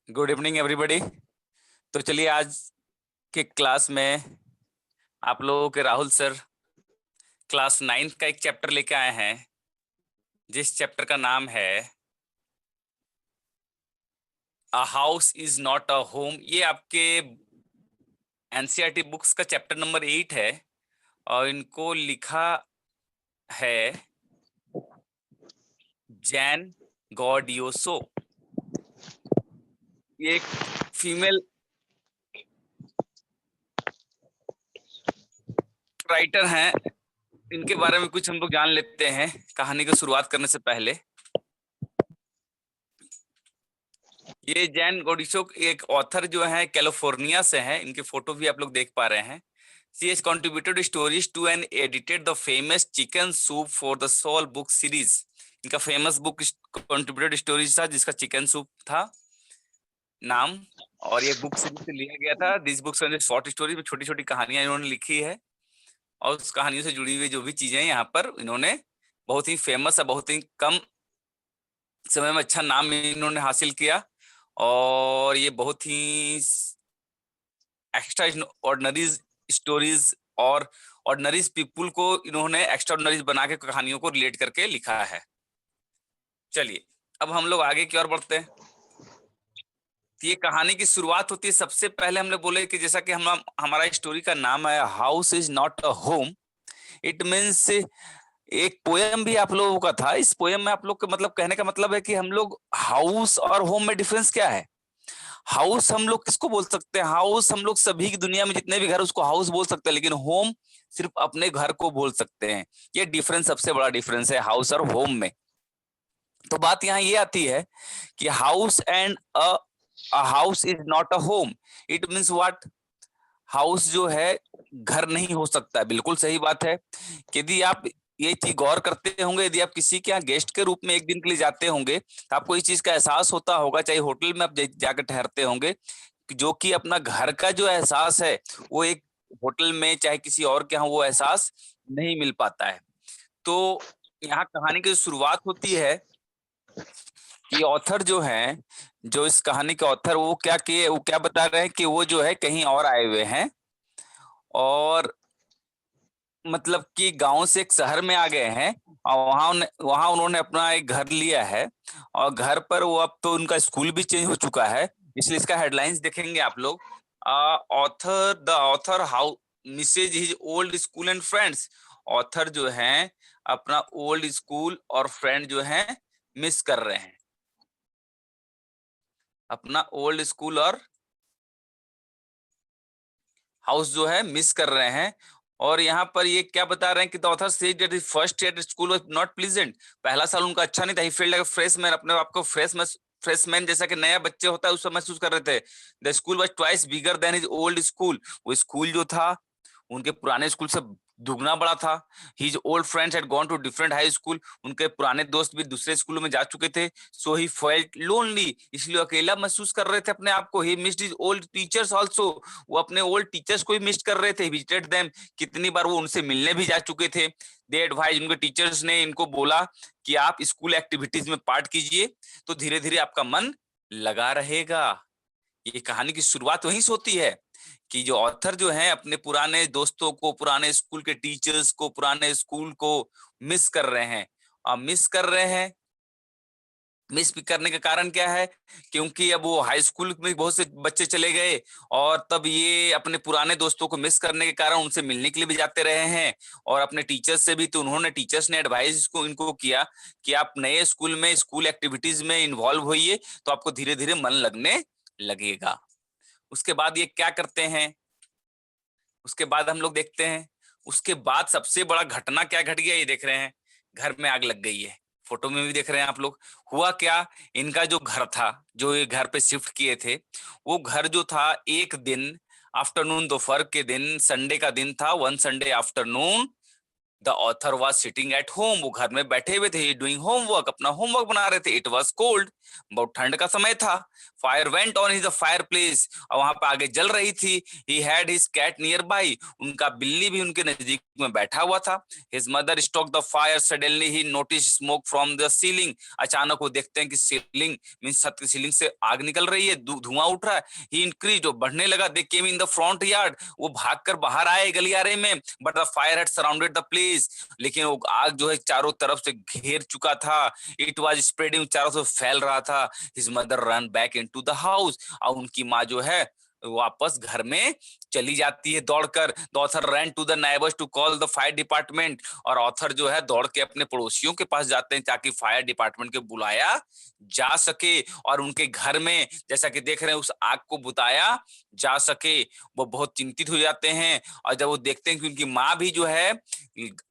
Good evening everybody. तो चलिए आज के क्लास में आप लोगों के राहुल सर क्लास 9 का एक चैप्टर लेके आए हैं, जिस चैप्टर का नाम है a house is not a home. ये आपके एनसीईआरटी बुक्स का चैप्टर नंबर 8 है और इनको लिखा है जैन गॉडियोसो। ये एक फीमेल राइटर हैं। इनके बारे में कुछ हम लोग जान लेते हैं कहानी की शुरुआत करने से पहले। ये जैन गोडिसो एक ऑथर जो है कैलिफोर्निया से हैं। इनके फोटो भी आप लोग देख पा रहे हैं। She has contributed stories to and edited the famous chicken soup for the soul book series. इनका फेमस बुक कंट्रीब्यूटेड स्टोरीज था जिसका चिकन सूप था नाम, और ये बुक सीरीज से लिया गया था। This books are short stories में छोटी छोटी कहानियां इन्होंने लिखी है, और उस कहानियों से जुड़ी हुई जो भी चीजें यहाँ पर इन्होंने बहुत ही फेमस है, बहुत ही कम समय में अच्छा नाम इन्होंने हासिल किया। और ये बहुत ही एक्स्ट्रा ऑर्डिनरी स्टोरीज और ऑर्डिनरीज पीपुल को इन्होंने एक्स्ट्रा ऑर्डिनरीज बना के कहानियों को रिलेट करके लिखा है। चलिए अब हम लोग आगे की ओर बढ़ते हैं। तो ये कहानी की शुरुआत होती है, सबसे पहले हमने बोले कि जैसा कि हम हमारा स्टोरी का नाम है house is not a home. It means एक पोयम भी आप लोगों का था। इस पोयम में आप लोग का मतलब कहने का मतलब है कि हम लोग हाउस और होम में डिफरेंस क्या है। हाउस हम लोग किसको बोल सकते हैं? हाउस हम लोग सभी की दुनिया में जितने भी घर उसको हाउस बोल सकते हैं, लेकिन होम सिर्फ अपने घर को बोल सकते हैं। ये डिफरेंस सबसे बड़ा डिफरेंस है हाउस और होम में। तो बात यहाँ ये आती है कि house and a house is not a home. It means what? House जो है घर नहीं हो सकता है। बिल्कुल सही बात है कि यदि आप ये चीज गौर करते होंगे, यदि आप किसी के यहाँ गेस्ट के रूप में एक दिन के लिए जाते होंगे तो आपको इस चीज का एहसास होता होगा, चाहे होटल में आप जाकर ठहरते होंगे, जो कि अपना घर का जो एहसास है वो एक होटल में चाहे किसी और के यहाँ वो एहसास नहीं मिल पाता है। तो यहाँ कहानी की शुरुआत होती है कि ऑथर जो है, जो इस कहानी के ऑथर, वो क्या किए, वो क्या बता रहे हैं कि वो जो है कहीं और आए हुए हैं और मतलब कि गांव से एक शहर में आ गए हैं, और वहां उन्होंने अपना एक घर लिया है। और घर पर वो अब तो उनका स्कूल भी चेंज हो चुका है, इसलिए इसका हेडलाइंस देखेंगे आप लोग। Author the author how misses his old school and friends. Author जो हैं अपना ओल्ड स्कूल और फ्रेंड जो हैं मिस कर रहे हैं, अपना ओल्ड स्कूल और हाउस जो है मिस कर रहे हैं। और यहाँ पर ये क्या बता रहे हैं कि the author said that his first year at school was not pleasant. पहला साल उनका अच्छा नहीं था। He felt like a freshman, अपने आप को फ्रेशमैन जैसा कि नया बच्चे होता है उससे महसूस कर रहे थे। The school was twice bigger than his old school. वो स्कूल जो था उनके पुराने स्कूल से दुगना बड़ा था। His old friends had gone to different high school. उनके पुराने दोस्त भी दूसरे स्कूलों में जा चुके थे। सो ही फेल्ट लोनली, इसलिए अकेला महसूस कर रहे थे अपने आप को। He missed his old teachers also. वो अपने ओल्ड टीचर्स को ही मिस कर रहे थे। विजिटेड देम, कितनी बार वो उनसे मिलने भी जा चुके थे। दे एडवाइज, उनके टीचर्स ने इनको बोला कि आप स्कूल एक्टिविटीज में पार्ट कीजिए तो धीरे धीरे आपका मन लगा रहेगा। ये कहानी की शुरुआत वहीं से होती है कि जो ऑथर जो है अपने पुराने दोस्तों को, पुराने स्कूल के टीचर्स को, पुराने स्कूल को मिस कर रहे हैं। और मिस कर रहे हैं, मिस करने का कारण क्या है? क्योंकि अब वो हाई स्कूल में बहुत से बच्चे चले गए, और तब ये अपने पुराने दोस्तों को मिस करने के कारण उनसे मिलने के लिए भी जाते रहे हैं। और अपने टीचर्स से भी, तो उन्होंने, टीचर्स ने एडवाइस को इनको किया कि आप नए स्कूल में स्कूल एक्टिविटीज में इन्वॉल्व होइए तो आपको धीरे धीरे मन लगने लगेगा। उसके बाद ये क्या करते हैं, उसके बाद हम लोग देखते हैं। उसके बाद सबसे बड़ा घटना क्या घट गया ये देख रहे हैं। घर में आग लग गई है। फोटो में भी देख रहे हैं आप लोग। हुआ क्या, इनका जो घर था, जो ये घर पे शिफ्ट किए थे, वो घर जो था एक दिन आफ्टरनून, दोपहर के दिन, संडे का दिन था, one Sunday afternoon, the author was sitting at home, वो घर में बैठे हुए थे, डूइंग होमवर्क, अपना होमवर्क बना रहे थे। इट वॉज कोल्ड, बहुत ठंड का समय था। Fire went on in the fireplace, और वहां पे आगे जल रही थी। He had his cat nearby, उनका बिल्ली भी उनके नजदीक में बैठा हुआ था। His mother stoke the fire, suddenly he notice smoke from the ceiling, अचानक वो देखते हैं कि सीलिंग मींस छत की सीलिंग से आग निकल रही है, धुआं उठ रहा है। ही इंक्रीज, वो बढ़ने लगा। दे केम इन द फ्रंट यार्ड, वो भागकर बाहर आए गलियारे में। But the fire had surrounded the place, लेकिन वो आग जो है चारों तरफ से घेर चुका था। इट वाज स्प्रेडिंग, चारों तरफ फैल रहा था। His mother run back into the house, और उनकी माँ जो है वापस घर में चली जाती है दौड़कर। The author ran to the neighbours to call the fire department, और ऑथर जो है दौड़ के अपने पड़ोसियों के पास जाते हैं ताकि फायर डिपार्टमेंट को बुलाया जा सके और उनके घर में जैसा कि देख रहे हैं उस आग को बुताया जा सके। वो बहुत चिंतित हो जाते हैं, और जब वो देखते हैं कि उनकी माँ भी जो है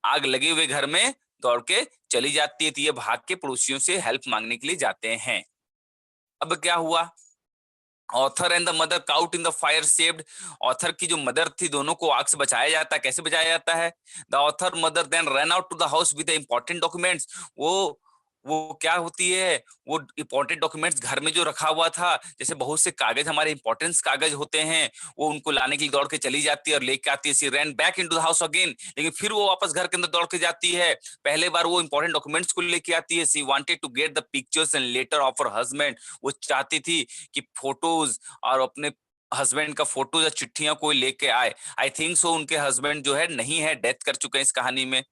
आग लगे हुए घर में दौड़ के चली जाती है, तो ये भाग के पड़ोसियों से हेल्प मांगने के लिए जाते हैं। अब क्या हुआ, author and the mother cout in the fire saved, author की जो मदर थी दोनों को आग से बचाया जाता है। कैसे बचाया जाता है, the author mother then run out to the house with the important documents, वो क्या होती है, वो इंपॉर्टेंट डॉक्यूमेंट्स घर में जो रखा हुआ था, जैसे बहुत से कागज हमारे इंपॉर्टेंस कागज होते हैं, वो उनको लाने के लिए दौड़ के चली जाती है और लेके आती है। She ran back into the house again, लेकिन फिर वो वापस घर के अंदर दौड़ के जाती है। पहले बार वो इंपॉर्टेंट डॉक्यूमेंट्स को लेके आती है। She wanted to get the pictures and letter of her husband, वो चाहती थी कि फोटोज और अपने हस्बैंड का फोटो या चिट्ठियां कोई लेके आए। आई थिंक सो उनके हस्बैंड जो है नहीं है, डेथ कर चुके हैं इस कहानी में,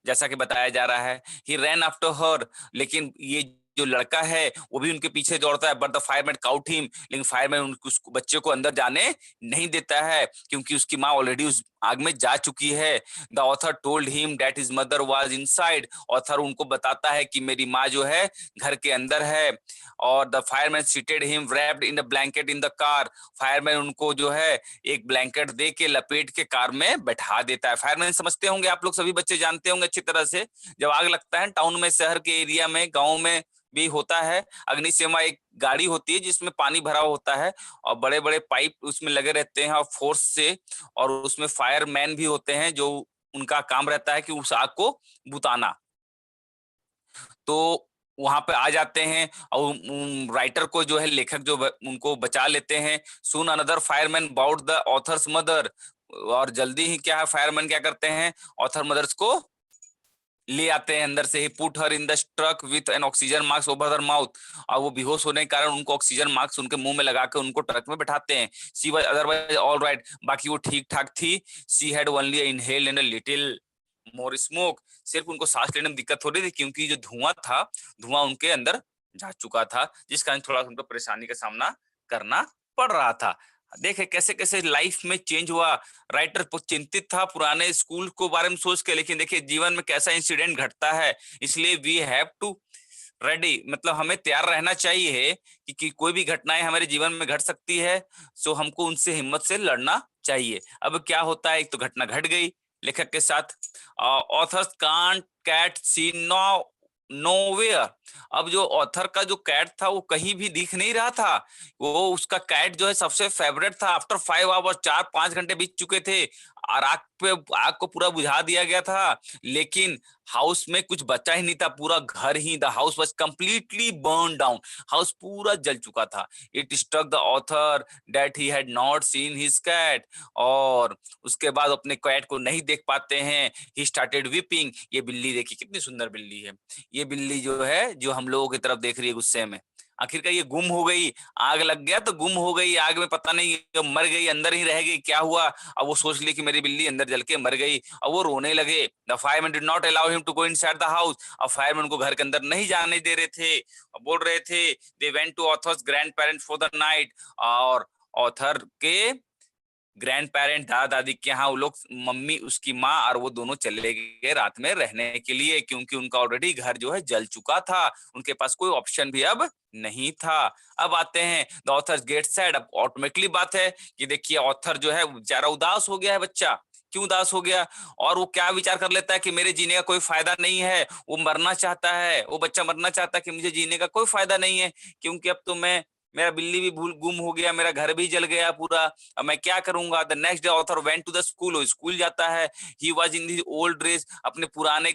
जैसा कि बताया जा रहा है। ही रैन आफ्टर हर, लेकिन ये जो लड़का है वो भी उनके पीछे दौड़ता है। But the fireman cout him, लेकिन फायरमैन उस बच्चे को अंदर जाने नहीं देता है क्योंकि उसकी माँ ऑलरेडी उस आग में जा चुकी है। The author told him that his mother was inside, author उनको बताता है कि मेरी माँ जो है घर के अंदर है। और the fireman seated him wrapped in the blanket in the car, fireman उनको जो है एक ब्लैंकेट दे के लपेट के कार में बैठा देता है। फायरमैन समझते होंगे आप लोग, सभी बच्चे जानते होंगे अच्छी तरह से, जब आग लगता है टाउन में, शहर के एरिया में, गाँव में भी होता है। अग्निशमन एक गाड़ी होती है जिसमें पानी भरा होता है और बड़े बड़े पाइप उसमें लगे रहते हैं और फोर्स से, और उसमें फायरमैन भी होते हैं जो उनका काम रहता है कि उस आग को बुताना। तो वहां पे आ जाते हैं और राइटर को जो है लेखक जो उनको बचा लेते हैं। Soon another fireman brought the author's mother, और जल्दी ही क्या है फायरमैन क्या करते हैं, ऑथर मदर्स को ले आते हैं अंदर से ही। Put her in the truck with an oxygen mask over her mouth, और वो बेहोश होने के कारण उनको ऑक्सीजन मास्क उनके मुंह में लगा के उनको ट्रक में बैठाते हैं। She was otherwise all right, बाकी वो ठीक ठाक थी। She had only inhaled and a little more smoke, सिर्फ उनको सांस लेने में दिक्कत हो रही थी क्योंकि जो धुआं था, धुआं उनके अंदर जा चुका था, जिस कारण थोड़ा उनको परेशानी का सामना करना पड़ रहा था। देखे कैसे कैसे लाइफ में चेंज हुआ। राइटर चिंतित था पुराने स्कूल को बारे में सोच के, लेकिन देखिए जीवन में कैसा इंसिडेंट घटता है, इसलिए वी हैव टू रेडी, मतलब हमें तैयार रहना चाहिए कि कोई भी घटनाएं हमारे जीवन में घट सकती है, सो हमको उनसे हिम्मत से लड़ना चाहिए। अब क्या होता है, एक तो घटना घट गई लेखक के साथ, author's can't cat see no nowhere, अब जो ऑथर का जो कैट था वो कहीं भी दिख नहीं रहा था। वो उसका कैट जो है सबसे फेवरेट था। आफ्टर 5 आवर्स, 4-5 घंटे बीत चुके थे और आग को पूरा बुझा दिया गया था, लेकिन हाउस में कुछ बचा ही नहीं था, पूरा घर ही, the house was completely burn down, house पूरा जल चुका था। It struck the author that he had not seen his cat, और उसके बाद अपने कैट को नहीं देख पाते हैं। ही स्टार्टेड वीपिंग, ये बिल्ली देखिए कितनी सुंदर बिल्ली है, ये बिल्ली जो है जो हम लोगों की तरफ देख रही है गुस्से में। आखिरकार ये गुम हो गई, आग लग गया तो गुम हो गई, आग में पता नहीं तो मर गई, अंदर ही रह गई, क्या हुआ। अब वो सोच ली कि मेरी बिल्ली अंदर जल के मर गई, अब वो रोने लगे। The fireman did not allow him to go inside the house, अब फायरमैन को घर के अंदर नहीं जाने दे रहे थे, बोल रहे थे they went to author's grandparents for the night, और ऑथर के ग्रैंड पेरेंट दादा दादी के यहाँ वो लोग, मम्मी उसकी माँ और वो दोनों चले गए रात में रहने के लिए, क्योंकि उनका ऑलरेडी घर जो है जल चुका था, उनके पास कोई ऑप्शन भी अब नहीं था। अब आते हैं द ऑथर गेट सैड, अब ऑटोमेटिकली बात है कि देखिए ऑथर जो है बेचारा उदास हो गया है, बच्चा क्यों उदास हो गया, और वो क्या विचार कर लेता है कि मेरे जीने का कोई फायदा नहीं है, वो मरना चाहता है, वो बच्चा मरना चाहता है कि मुझे जीने का कोई फायदा नहीं है, क्योंकि अब तो मैं मेरा बिल्ली भी भूल गुम हो गया, मेरा घर भी जल गया पूरा, अब मैं क्या करूंगा। The next day author went to the school, वो स्कूल जाता है। He was in his old dress, अपने पुराने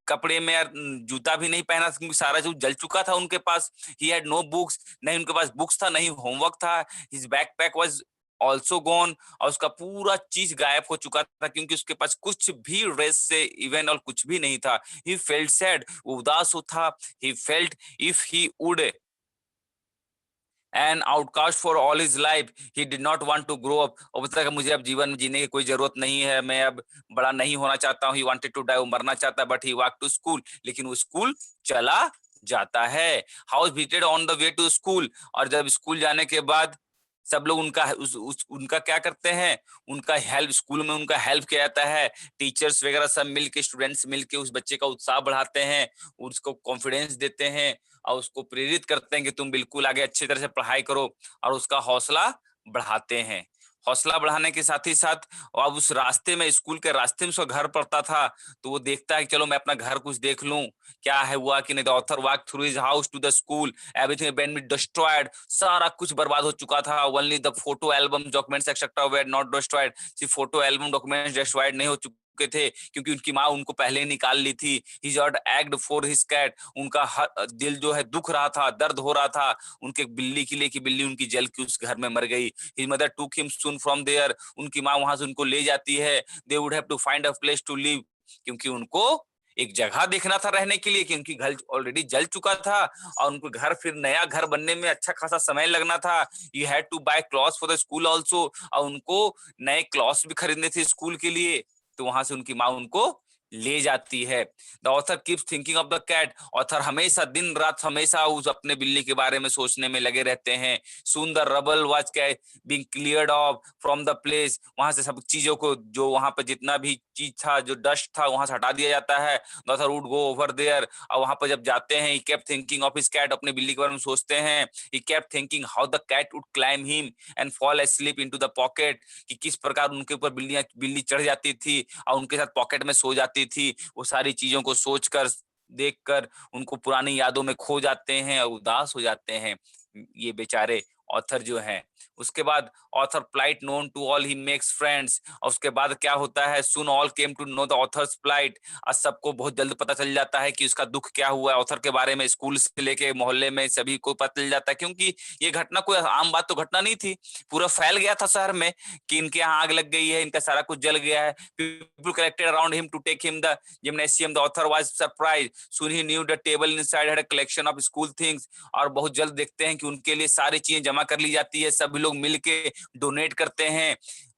कपड़े में, यार जूता भी नहीं पहना क्योंकि सारा जो जल चुका था उनके पास। ही हैड नो बुक्स, नहीं उनके पास बुक्स था, नहीं होमवर्क था। His backpack was also gone, और उसका पूरा चीज गायब हो चुका था क्योंकि उसके पास कुछ भी ड्रेस से इवन और कुछ भी नहीं था। ही फेल्ट सैड, उदास हो था। He felt if he would an outcast for all his life, he did not want to grow up. और बोलता है कि मुझे अब जीवन में जीने की कोई जरूरत नहीं है, मैं अब बड़ा नहीं होना चाहता हूँ। ही वांटेड टू डाई, वो मरना चाहता है, but he walk to school, लेकिन वो स्कूल चला जाता है। House visited on the way to school, और जब स्कूल जाने के बाद सब लोग उनका उनका क्या करते हैं, उनका हेल्प, स्कूल में उनका हेल्प किया जाता है। टीचर्स वगैरह सब मिलके, स्टूडेंट्स मिलके उस बच्चे का उत्साह बढ़ाते हैं, उसको कॉन्फिडेंस देते हैं और उसको प्रेरित करते हैं कि तुम बिल्कुल आगे अच्छी तरह से पढ़ाई करो, और उसका हौसला बढ़ाते हैं। हौसला बढ़ाने के साथ ही साथ, और अब उस रास्ते में, स्कूल के रास्ते में उसका घर पड़ता था, तो वो देखता है कि चलो मैं अपना घर कुछ देख लूं, क्या है हुआ कि नहीं। The author walk through his house to the school, everything been destroyed, सारा कुछ बर्बाद हो चुका था। Only the photo album documents etcetera were not destroyed, सिर्फ फोटो एल्बम डॉक्यूमेंट्स डिस्ट्रॉयड नहीं हो चुके थे क्योंकि उनकी माँ उनको पहले ही निकाल ली थी। He just ached for his cat, उनका दिल जो है दुख रहा था, दर्द हो रहा था उनके बिल्ली के लिए कि बिल्ली उनकी जल के उस घर में मर गई। His mother took him soon from there, उनकी माँ वहां से उनको ले जाती है। They would have to find a place to live, क्योंकि उनको एक जगह देखना था रहने के लिए, क्योंकि घर ऑलरेडी जल चुका था और उनको घर, फिर नया घर बनने में अच्छा खासा समय लगना था। You had to buy clothes for the school also, और उनको नए क्लॉथ्स भी खरीदने थे स्कूल के लिए। तो वहां से उनकी माँ उनको ले जाती है। The author keeps thinking of the cat, author हमेशा दिन रात हमेशा उस अपने बिल्ली के बारे में सोचने में लगे रहते हैं। Soon the rubble was being cleared off from the place, वहां से सब चीजों को, जो वहां पर जितना भी चीज था, जो डस्ट था, वहां से हटा दिया जाता है। The author would go over there, और वहां पर जब जाते हैं, he kept thinking of his cat, अपने बिल्ली के बारे में सोचते हैं। He kept thinking how the cat would climb him and fall asleep into the pocket, कि किस प्रकार उनके ऊपर बिल्ली चढ़ जाती थी और उनके साथ पॉकेट में सो जाती थी। वो सारी चीजों को सोचकर, देखकर उनको पुरानी यादों में खो जाते हैं और उदास हो जाते हैं ये बेचारे ऑथर जो हैं। उसके बाद author plight known to all, he makes friends, और उसके बाद क्या होता है, soon all came to know the author's plight, और सबको बहुत जल्द पता चल जाता है कि उसका दुख क्या हुआ है। ऑथर के बारे में स्कूल से लेके मोहल्ले में सभी को पता चल जाता है, क्योंकि ये घटना कोई आम बात तो घटना नहीं थी, पूरा फैल गया था शहर में कि इनके यहाँ आग लग गई है, इनका सारा कुछ जल गया है। People collected around him to take him the gymnasium. The author was surprise, soon he knew the table inside had a collection of school things, और बहुत जल्द देखते हैं कि उनके लिए सारी चीजें जमा कर ली जाती है, सभी लोग मिलके डोनेट करते हैं,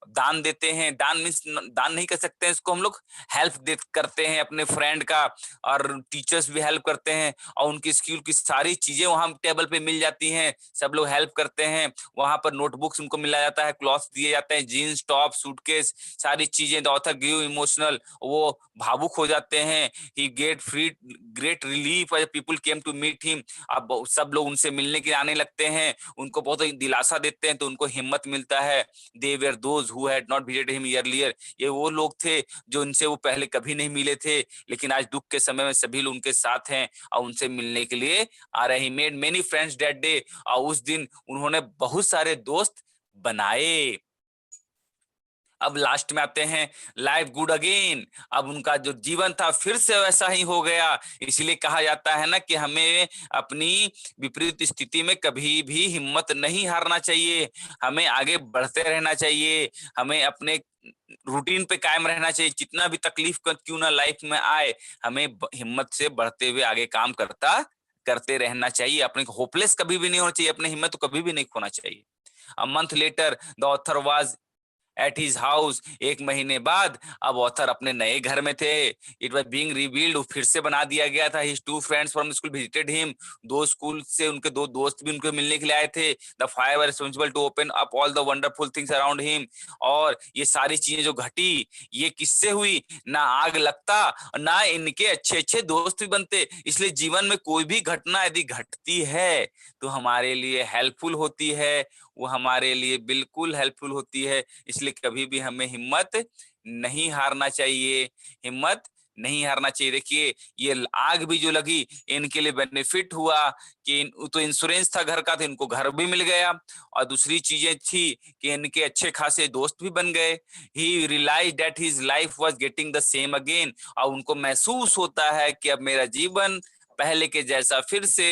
दान देते हैं। दान मीन्स दान नहीं कर सकते हैं इसको हम लोग, हेल्प दे करते हैं अपने फ्रेंड का, और टीचर्स भी हेल्प करते हैं, और उनकी स्कूल की सारी चीजें वहां टेबल पे मिल जाती हैं, सब लोग हेल्प करते हैं। वहां पर नोटबुक्स उनको मिला जाता है, क्लॉथ्स दिए जाते हैं, जीन्स टॉप सूटकेस सारी चीजें। द ऑथर गिव इमोशनल, वो भावुक हो जाते हैं। He get free great relief people came to meet him, अब सब लोग उनसे मिलने के लिए आने लगते हैं, उनको बहुत दिलासा देते हैं, तो उनको हिम्मत मिलता है। They were those who had not visited him earlier, ये वो लोग थे जो इनसे वो पहले कभी नहीं मिले थे, लेकिन आज दुख के समय में सभी लोग उनके साथ हैं और उनसे मिलने के लिए आ रहे हैं। Made many friends that day, और उस दिन उन्होंने बहुत सारे दोस्त बनाए। अब लास्ट में आते हैं, लाइफ गुड अगेन, अब उनका जो जीवन था फिर से वैसा ही हो गया। इसलिए कहा जाता है ना कि हमें अपनी विपरीत स्थिति में कभी भी हिम्मत नहीं हारना चाहिए, हमें आगे बढ़ते रहना चाहिए, हमें अपने रूटीन पे कायम रहना चाहिए। जितना भी तकलीफ क्यों ना लाइफ में आए, हमें हिम्मत से बढ़ते हुए आगे काम करते रहना चाहिए। अपने होपलेस कभी भी नहीं होना चाहिए, अपने हिम्मत तो कभी भी नहीं खोना चाहिए। A month later the author was at his house, एक महीने बाद अब ऑथर अपने नए घर में थे। इट वाज बीइंग रिबिल्ड, फिर से बना दिया गया था। His two friends from school visited him, दो स्कूल से उनके दो दोस्त भी उनको मिलने के लिए आए थे। The fire were responsible to open up all the wonderful things around him, और ये सारी चीजें जो घटी, ये किससे हुई, ना आग लगता, ना इनके अच्छे अच्छे दोस्त भी बनते। इसलिए जीवन में कोई भी घटना यदि घटती है तो हमारे लिए हेल्पफुल होती है, वो हमारे लिए बिल्कुल हेल्पफुल होती है। इसलिए कभी भी हमें हिम्मत नहीं हारना चाहिए, हिम्मत नहीं हारना चाहिए। देखिए ये आग भी जो लगी इनके लिए बेनिफिट हुआ कि तो इंश्योरेंस था घर का, तो इनको घर भी मिल गया, और दूसरी चीजें थी कि इनके अच्छे खासे दोस्त भी बन गए। He realise that his life was getting the same again, और उनको महसूस होता है कि अब मेरा जीवन पहले के जैसा फिर से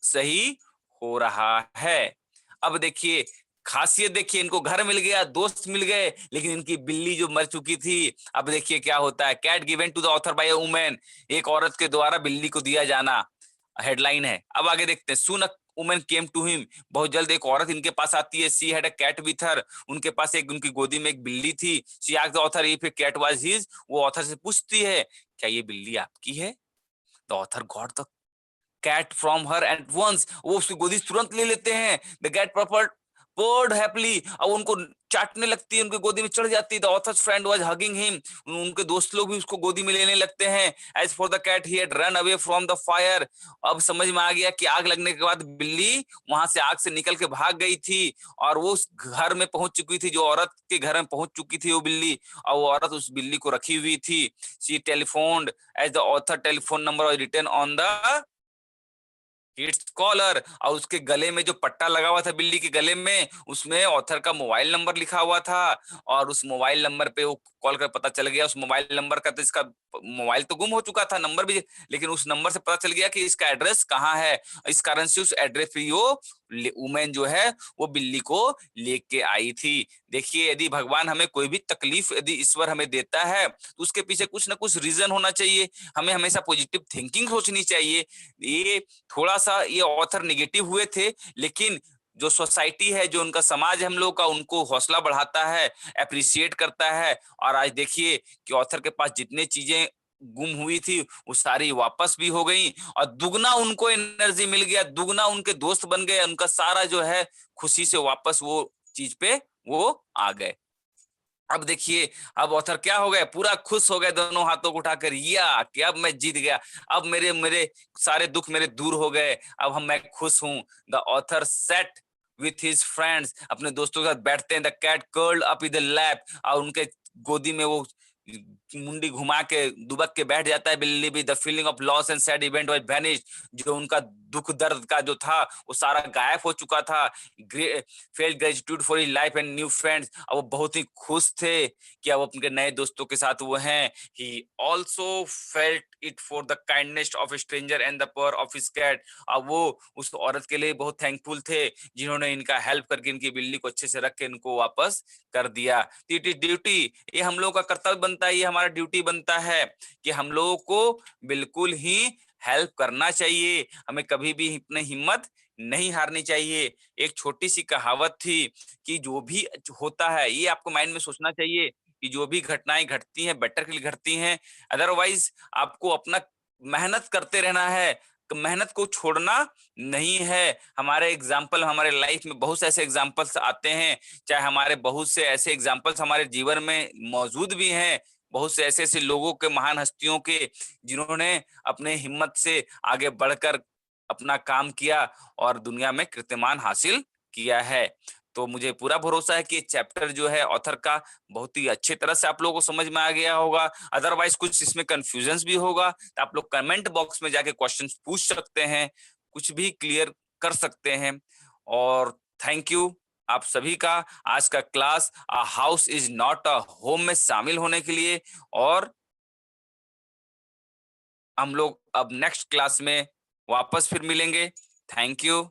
सही हो रहा है। अब देखिए खासियत, देखिए इनको घर मिल गया, दोस्त मिल गए, लेकिन इनकी बिल्ली जो मर चुकी थी, अब देखिए क्या होता है। Cat given to the author by a woman, एक औरत के द्वारा बिल्ली को दिया जाना, हेडलाइन है। अब आगे देखते हैं। Soon a woman came to him, बहुत जल्द एक औरत इनके पास आती है। She had a cat with her, उनके पास एक, उनकी गोदी में एक बिल्ली थी। She asked the author if a cat was his, वो ऑथर से पूछती है क्या ये बिल्ली आपकी है। The author got the cat from her at once, वो उसकी गोदी तुरंत ले लेते हैं। द कैट पर्ड हैप्पीली, और उनको चाटने लगती है, उनकी गोदी में चढ़ जाती है। The author's friend was hugging him, उनके दोस्त लोग भी उसको गोदी में लेने लगते हैं। As for the cat he had run away from the fire, अब समझ में आ गया कि आग लगने के बाद बिल्ली वहां से आग से निकल के भाग गई थी, और वो उस घर में पहुंच चुकी थी, जो औरत के घर में पहुंच चुकी थी वो बिल्ली, और वो औरत उस बिल्ली को रखी हुई थी। She telephoned as the author telephone number was written on the its collar, और उसके गले में जो पट्टा लगा हुआ था बिल्ली के गले में, उसमें ऑथर का मोबाइल नंबर लिखा हुआ था। और उस मोबाइल नंबर पे वो कॉल कर पता चल गया, उस मोबाइल नंबर का, तो इसका मोबाइल तो गुम हो चुका था, नंबर भी, लेकिन उस नंबर से पता चल गया कि इसका एड्रेस कहाँ है। इस कारण से उस एड्रेस पे वो वुमेन जो है वो बिल्ली को लेके आई थी। देखिए यदि भगवान हमें कोई भी तकलीफ, यदि ईश्वर हमें देता है, तो उसके पीछे कुछ ना कुछ रीजन होना चाहिए। हमें हमेशा पॉजिटिव थिंकिंग सोचनी चाहिए। ये थोड़ा सा ये ऑथर निगेटिव हुए थे, लेकिन जो सोसाइटी है, जो उनका समाज है हम लोग का, उनको हौसला बढ़ाता है, अप्रिशिएट करता है। और आज देखिए कि ऑथर के पास जितने चीजें गुम हुई थी वो सारी वापस भी हो गई, और दुगना उनको एनर्जी मिल गया, दुगना उनके दोस्त बन गए, उनका सारा जो है खुशी से वापस वो चीज पे वो आ गए। अब देखिए अब ऑथर क्या हो गए, पूरा खुश हो गए, दोनों हाथों को उठाकर, या कि अब मैं जीत गया, अब मेरे मेरे सारे दुख मेरे दूर हो गए, अब हम मैं खुश हूं। The author sat with his friends, अपने दोस्तों के साथ बैठते हैं। The cat curled up in the lap, और उनके गोदी में वो मुंडी घुमा के दुबक के बैठ जाता है बिल्ली भी। The feeling of loss and sad event was vanished, जो उनका दुख दर्द का जो था वो सारा गायब हो चुका था। Felt gratitude for his life and new friends, अब वो बहुत ही खुश थे कि अब अपने नए दोस्तों के साथ वो हैं। He also felt it for the kindness of stranger and the power of his cat, अब वो उस औरत के लिए बहुत थैंकफुल थे जिन्होंने इनका हेल्प करके इनकी बिल्ली को अच्छे से रख के इनको वापस कर दिया। इट इज ड्यूटी, ये हम लोगों का कर्तव्य बनता है, ये हमारा ड्यूटी बनता है कि हम लोगों को बिल्कुल ही हेल्प करना चाहिए। हमें कभी भी अपनी हिम्मत नहीं हारनी चाहिए। एक छोटी सी कहावत थी कि जो भी होता है, ये आपको माइंड में सोचना चाहिए कि जो भी घटनाएं घटती हैं बेटर के लिए घटती हैं। अदरवाइज आपको अपना मेहनत करते रहना है, मेहनत को छोड़ना नहीं है। हमारे एग्जाम्पल, हमारे लाइफ में बहुत से ऐसे एग्जाम्पल्स आते हैं, चाहे हमारे बहुत से ऐसे एग्जाम्पल्स हमारे जीवन में मौजूद भी हैं, बहुत से ऐसे ऐसे लोगों के, महान हस्तियों के, जिन्होंने अपने हिम्मत से आगे बढ़कर अपना काम किया और दुनिया में कीर्तिमान हासिल किया है। तो मुझे पूरा भरोसा है कि ये चैप्टर जो है ऑथर का बहुत ही अच्छी तरह से आप लोगों को समझ में आ गया होगा। अदरवाइज कुछ इसमें कंफ्यूजन भी होगा तो आप लोग कमेंट बॉक्स में जाके क्वेश्चन पूछ सकते हैं, कुछ भी क्लियर कर सकते हैं। और थैंक यू आप सभी का आज का class a house is not a home में शामिल होने के लिए। और हम लोग अब नेक्स्ट क्लास में वापस फिर मिलेंगे। Thank you.